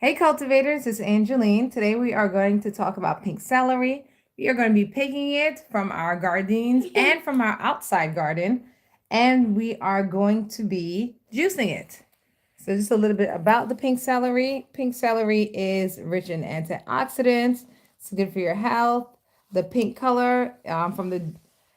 Hey cultivators, it's Angeline. Today we are going to talk about pink celery. We are going to be picking it from our gardens and from our outside garden, and we are going to be juicing it. So just a little bit about the pink celery. Pink celery is rich in antioxidants. It's good for your health. The pink color from the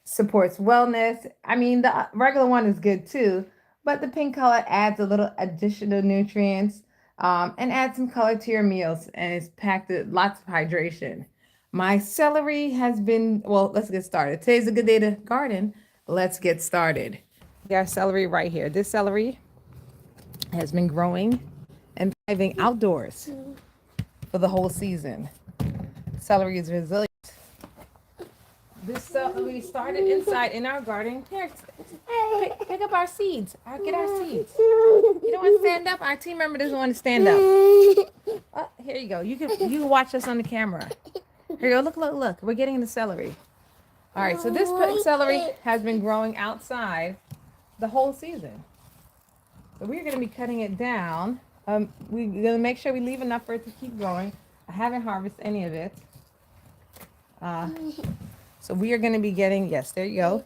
supports wellness. I mean, the regular one is good too, but the pink color adds a little additional nutrients and adds some color to your meals, and it's packed with lots of hydration. My celery has been, well, let's get started. Today's a good day to garden. Let's get started. We got celery right here. This celery has been growing and thriving outdoors for the whole season. Celery is resilient. This celery started inside in our garden. Here, pick up our seeds. Get our seeds. You don't want to stand up? Our team member doesn't want to stand up. Oh, here you go. You can watch us on the camera. Here you go. Look. We're getting the celery. All right, so this celery has been growing outside the whole season. So we're going to be cutting it down. We're going to make sure we leave enough for it to keep growing. I haven't harvested any of it. So we are going to be getting, yes, there you go,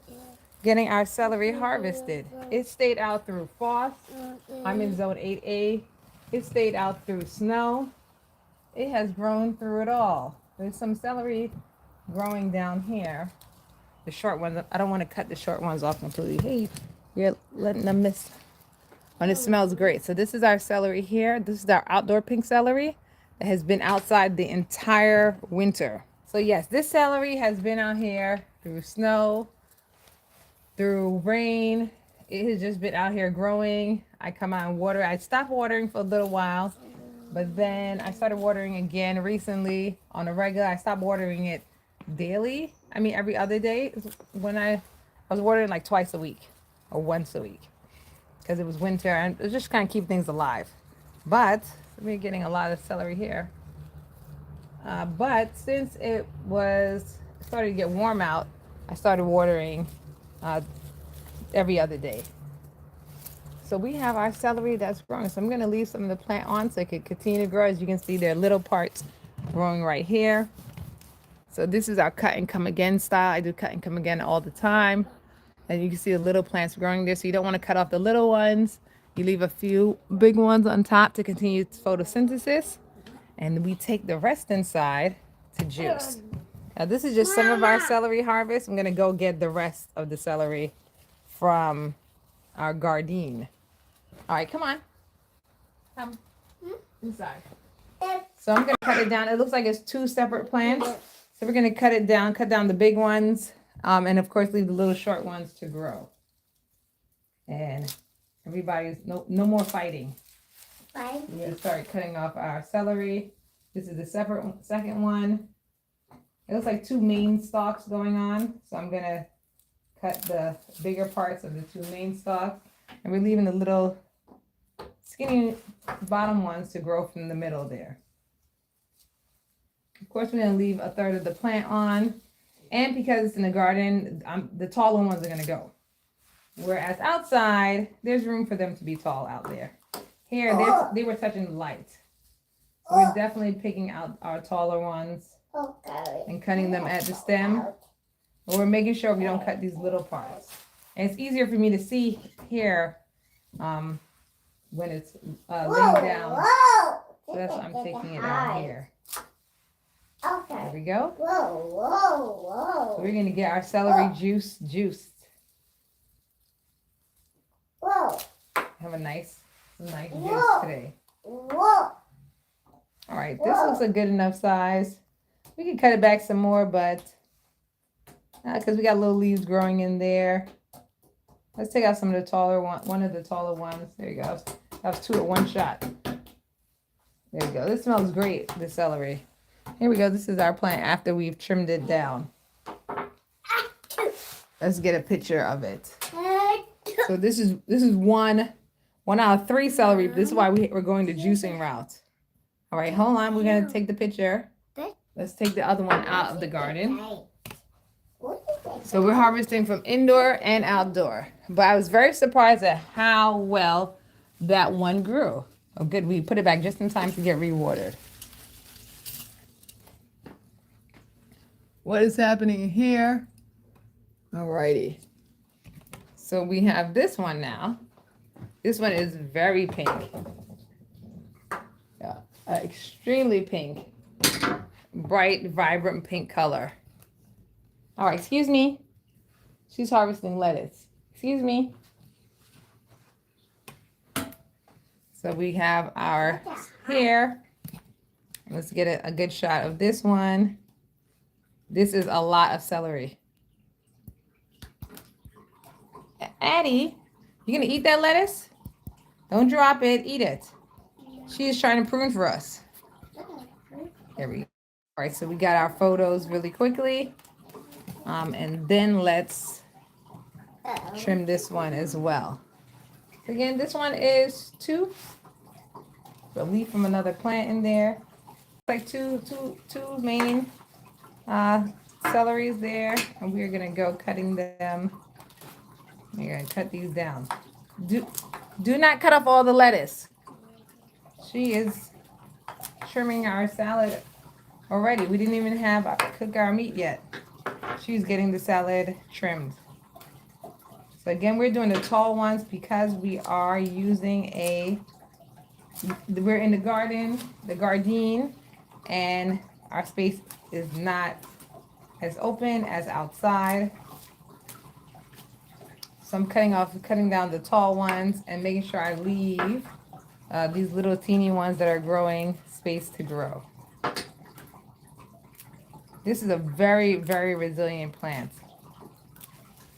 getting our celery harvested. It stayed out through frost. I'm in zone 8A. It stayed out through snow. It has grown through it all. There's some celery growing down here. The short ones, I don't want to cut the short ones off completely. Hey, you're letting them miss. And it smells great. So this is our celery here. This is our outdoor pink celery that has been outside the entire winter. So yes, this celery has been out here through snow, through rain. It has just been out here growing. I come out and water. I stopped watering for a little while, but then I started watering again recently on a regular. I stopped watering it daily. I mean, every other day. When I was watering like twice a week or once a week because it was winter and it was just kind of keep things alive. But we're getting a lot of celery here. But since it started to get warm out, I started watering every other day. So we have our celery that's growing. So I'm going to leave some of the plant on so it can continue to grow. As you can see, there are little parts growing right here. So this is our cut and come again style. I do cut and come again all the time. And you can see the little plants growing there. So you don't want to cut off the little ones. You leave a few big ones on top to continue photosynthesis. And we take the rest inside to juice. Now this is just some of our celery harvest. I'm going to go get the rest of the celery from our garden. All right, come on. Come inside. So I'm going to cut it down. It looks like it's two separate plants. So we're going to cut it down, cut down the big ones, and of course leave the little short ones to grow. And everybody's, no more fighting. We're going to start cutting off our celery. This is the second one. It looks like two main stalks going on. So I'm going to cut the bigger parts of the two main stalks. And we're leaving the little skinny bottom ones to grow from the middle there. Of course, we're going to leave a third of the plant on. And because it's in the garden, the taller ones are going to go. Whereas outside, there's room for them to be tall out there. Here, they were touching the light. So we're definitely picking out our taller ones and cutting them at the stem. But we're making sure we don't cut these little parts. And it's easier for me to see here when it's laying down. So that's why I'm taking it out here. There we go. So we're going to get our celery juice juiced. Have a nice juice today. All right, this looks a good enough size. We can cut it back some more, but because we got little leaves growing in there. Let's take out some of the taller one of the taller ones. There you go. That was two at one shot. There you go. This smells great, the celery. Here we go. This is our plant after we've trimmed it down. Let's get a picture of it. So this is one out of three celery. This is why we're going the juicing route. All right, hold on. We're going to take the picture. Let's take the other one out of the garden. So we're harvesting from indoor and outdoor. But I was very surprised at how well that one grew. Oh, good. We put it back just in time to get rewatered. What is happening here? Alrighty. So we have this one now. This one is very pink. Yeah, extremely pink. Bright, vibrant pink color. All right, excuse me. She's harvesting lettuce. Excuse me. So we have our here. Let's get a good shot of this one. This is a lot of celery. Addie, you gonna eat that lettuce? Don't drop it, eat it. She is trying to prune for us. There we go. All right, so we got our photos really quickly. And then let's trim this one as well. Again, this one is a leaf from another plant in there. Like two main celeries there, and we're gonna go cutting them. We're gonna cut these down. Do not cut off all the lettuce. She is trimming our salad already. We didn't even cook our meat yet. She's getting the salad trimmed. So again, we're doing the tall ones because we are using we're in the garden, and our space is not as open as outside. So I'm cutting down the tall ones and making sure I leave these little teeny ones that are growing space to grow. This is a very, very resilient plant.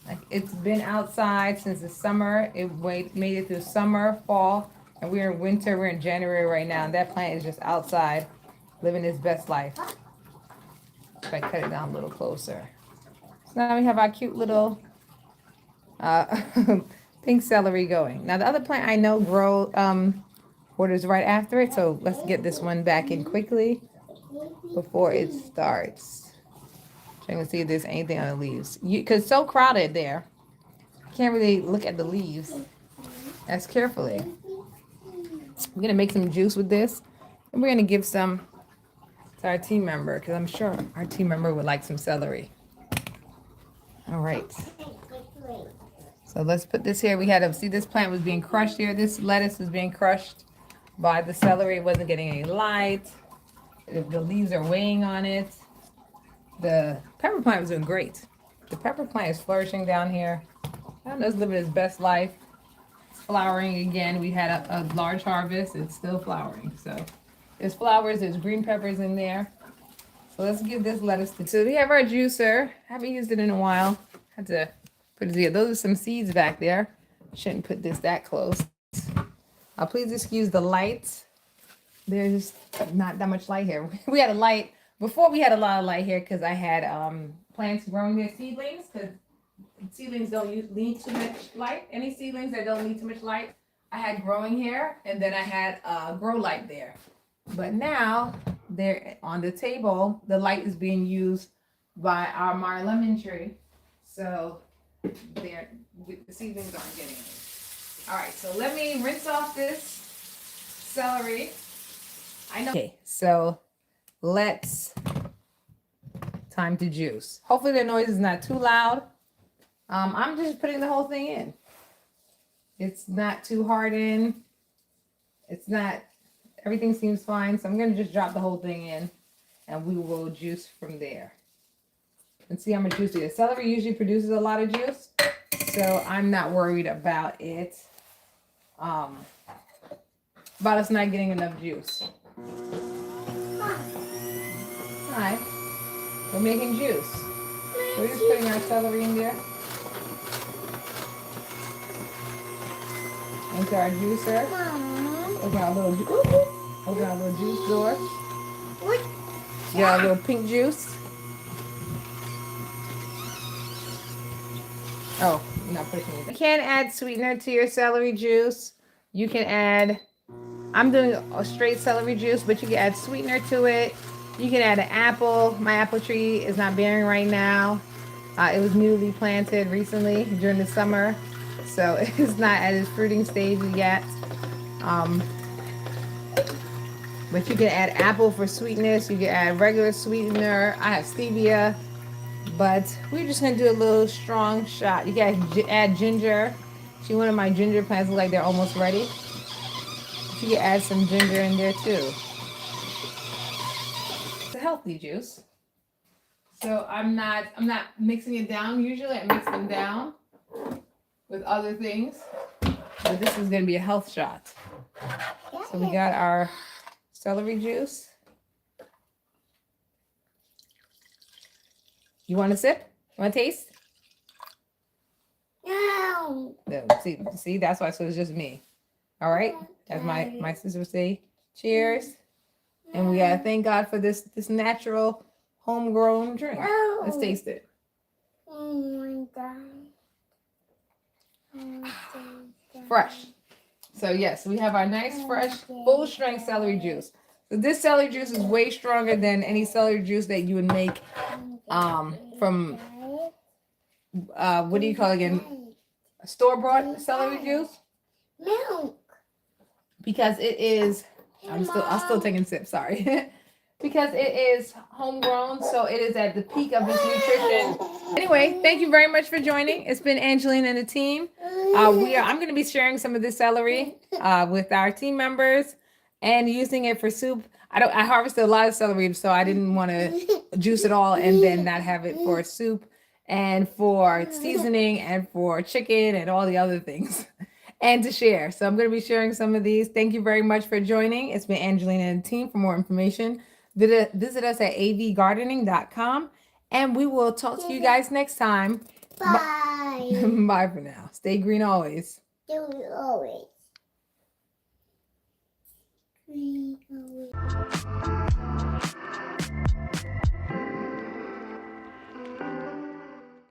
Like, it's been outside since the summer. It made it through summer, fall, and we're in winter. We're in January right now, and that plant is just outside living its best life. If I cut it down a little closer. So now we have our cute little pink celery going. Now the other plant I know orders right after it, so let's get this one back in quickly before it starts. Trying to see if there's anything on the leaves. Because it's so crowded there. Can't really look at the leaves as carefully. We're gonna make some juice with this, and we're gonna give some to our team member because I'm sure our team member would like some celery. All right. So let's put this here. We had to see this plant was being crushed here. This lettuce was being crushed by the celery. It wasn't getting any light. The leaves are weighing on it. The pepper plant was doing great. The pepper plant is flourishing down here. I don't know, it's living its best life. It's flowering again. We had a large harvest. It's still flowering. So there's flowers, there's green peppers in there. So let's give this lettuce to. So we have our juicer. Haven't used it in a while. Had to put it here. Those are some seeds back there. Shouldn't put this that close. Please excuse the light. There's not that much light here. We had a light. Before we had a lot of light here because I had plants growing their seedlings because seedlings don't need too much light. Any seedlings that don't need too much light, I had growing here, and then I had grow light there. But now they're on the table. The light is being used by our Meyer lemon tree, so the seedlings aren't getting it. All right, so let me rinse off this celery. I know. Okay, so time to juice. Hopefully the noise is not too loud. I'm just putting the whole thing in. It's not too hardened. Everything seems fine. So I'm going to just drop the whole thing in and we will juice from there. And see how much juice it is. Celery usually produces a lot of juice, so I'm not worried about it. About us not getting enough juice. Hi. We're making juice. We're just putting our celery in there. Into our juicer. Open our little juice door. Get our little pink juice. Oh, I'm not pushing it. You can add sweetener to your celery juice. You can add, I'm doing a straight celery juice, but you can add sweetener to it. You can add an apple. My apple tree is not bearing right now. It was newly planted recently during the summer, so it's not at its fruiting stage yet. But you can add apple for sweetness. You can add regular sweetener. I have stevia. But we're just going to do a little strong shot. You can add ginger. See, one of my ginger plants look like they're almost ready. But you can add some ginger in there too. It's a healthy juice. So I'm not mixing it down. Usually I mix them down with other things. But this is going to be a health shot. So we got our celery juice. You want a sip? You want to taste? No. No. See, that's why. So it's just me. All right. As my sister would say, cheers. And we gotta thank God for this natural homegrown drink. Let's taste it. Oh my God. Fresh. So yes, we have our nice fresh full strength celery juice. So this celery juice is way stronger than any celery juice that you would make from what do you call it again? Store-bought celery juice? Milk. Because it is I'm still taking sips, sorry. Because it is homegrown, so it is at the peak of its nutrition. Anyway, thank you very much for joining. It's been Angeline and the team. I'm going to be sharing some of this celery with our team members and using it for soup. I harvested a lot of celery, so I didn't want to juice it all and then not have it for soup and for seasoning and for chicken and all the other things. And to share. So I'm going to be sharing some of these. Thank you very much for joining. It's been Angeline and the team. For more information, visit us at avgardening.com. And we will talk to you guys next time. Bye. Bye for now. Stay green always. Stay green always.